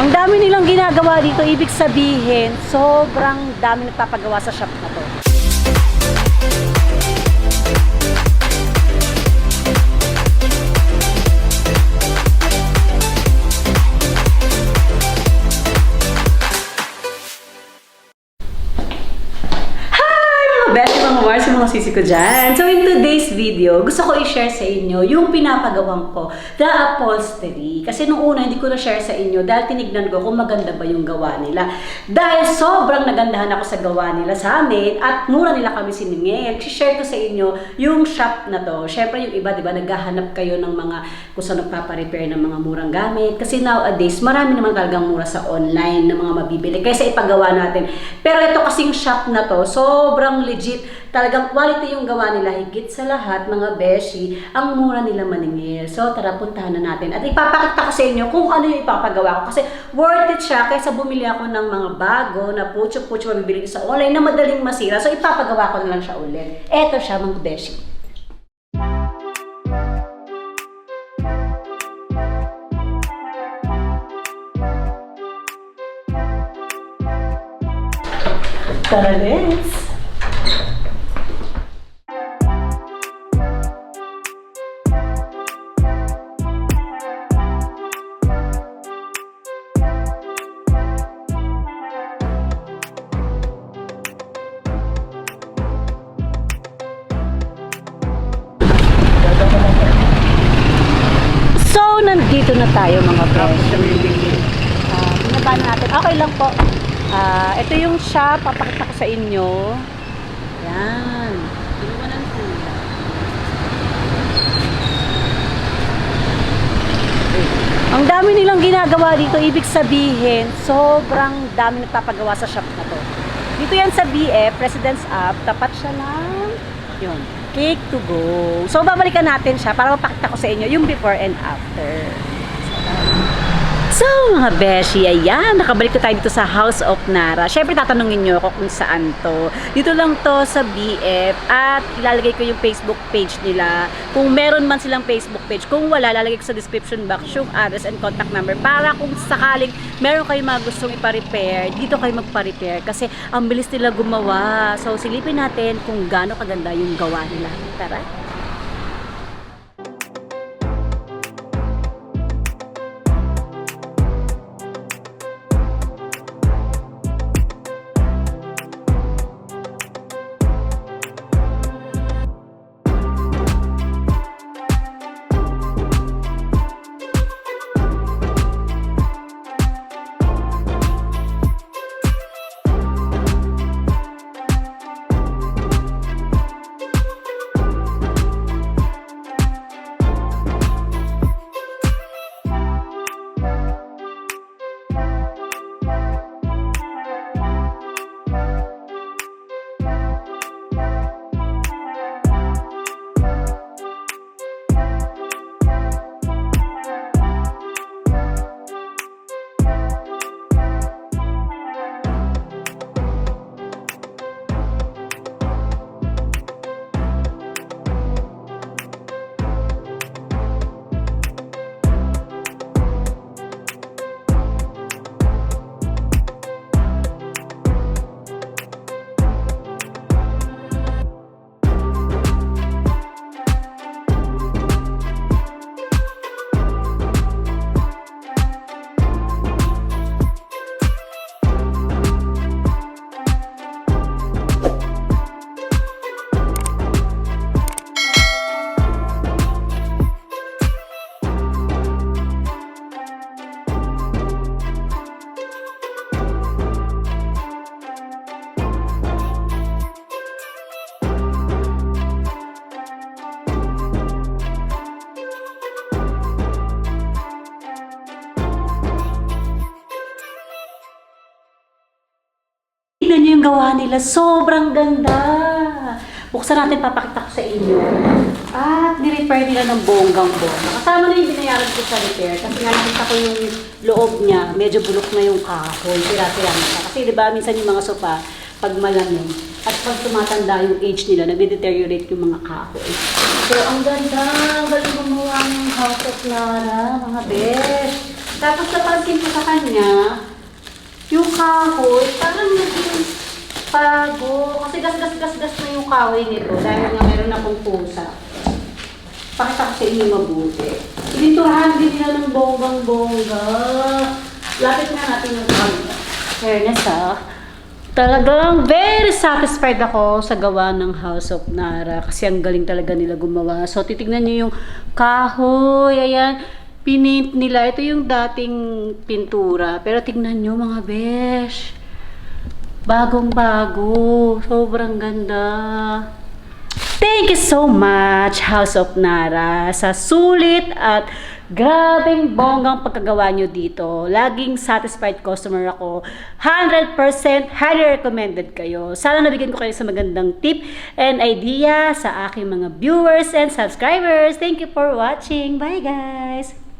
Ang dami nilang ginagawa dito, ibig sabihin, sobrang dami nagpapagawa sa shop na to. Mga sisi ko dyan. So in today's video, gusto ko i-share sa inyo yung pinapagawang ko, the upholstery. Kasi nung una, hindi ko na-share sa inyo dahil tinignan ko kung maganda ba yung gawa nila. Dahil sobrang nagandahan ako sa gawa nila sa amin at mura nila kami siningil. I-share ko sa inyo yung shop na to. Siyempre yung iba, di ba, naghahanap kayo ng mga kung saan nagpaparepair ng mga murang gamit. Kasi nowadays, marami naman talagang mura sa online na mga mabibili kaysa ipagawa natin. Pero ito kasing shop na to, sobrang legit. Talagang quality yung gawa nila, higit sa lahat, mga beshi, ang mura nila maningil. So, tara, puntahan na natin. At ipapakita ko sa inyo kung ano yung ipapagawa ko. Kasi worth it siya kaysa bumili ako ng mga bago na putyo-putyo mabibili sa online na madaling masira. So, ipapagawa ko na lang siya ulit. Eto siya, mga beshi. Tara, let's! So, nandito na tayo mga friends. Binaba na natin. Okay lang po. Ito yung shop. Papakita ko sa inyo. Yan. Ang dami nilang ginagawa dito. Ibig sabihin, sobrang dami nagpapagawa sa shop na to. Dito yan sa BF, President's Up. Tapat siya lang. Yun. Cake to go. So, babalikan natin siya para mapakita ko sa inyo yung before and after. So, mga beshi, ayan, nakabalik ko tayo dito sa House of Nara. Siyempre, tatanungin nyo ako kung saan to. Dito lang to sa BF at ilalagay ko yung Facebook page nila. Kung meron man silang Facebook page, kung wala, lalagay ko sa description box yung address and contact number para kung sakaling meron kayo mga gustong ipa-repair, dito kayo magpa-repair kasi ang bilis nila gumawa. So, silipin natin kung gaano kaganda yung gawa nila. Tara! Tignan nyo yung gawa nila. Sobrang ganda. Buksan natin, papakita ko sa inyo. At nirepair nila ng bonggang-bongga. Kasama na yung binayaran ko sa repair. Kasi nga nakita ko yung loob niya. Medyo bulok na yung kahoy. Tira-tira na siya. Kasi diba, minsan yung mga sofa, pag malamig, at pag tumatanda yung age nila, nagde-deteriorate yung mga kahoy. So, ang ganda. Ang galing gumawa ng House of Nara, mga besh. Tapos napansin ko sa kanya, yung kahoy, parang naging pago. Kasi gas na yung kahoy nito dahil nga meron akong pusa. Pakita ko sa inyo mabuti. Pininturahan din nila ng bonggang-bongga. Lapit nga natin yung camera. Fairness Talagang very satisfied ako sa gawa ng House of Nara kasi ang galing talaga nila gumawa. So titignan niyo yung kahoy, ayan, pinaint nila. Ito yung dating pintura. Pero tignan niyo mga besh. Bagong-bago. Sobrang ganda. Thank you so much, House of Nara, sa sulit at grabeng bonggang pagkagawa nyo dito. Laging satisfied customer ako. 100% highly recommended kayo. Sana nabigyan ko kayo sa magandang tip and idea sa aking mga viewers and subscribers. Thank you for watching. Bye guys!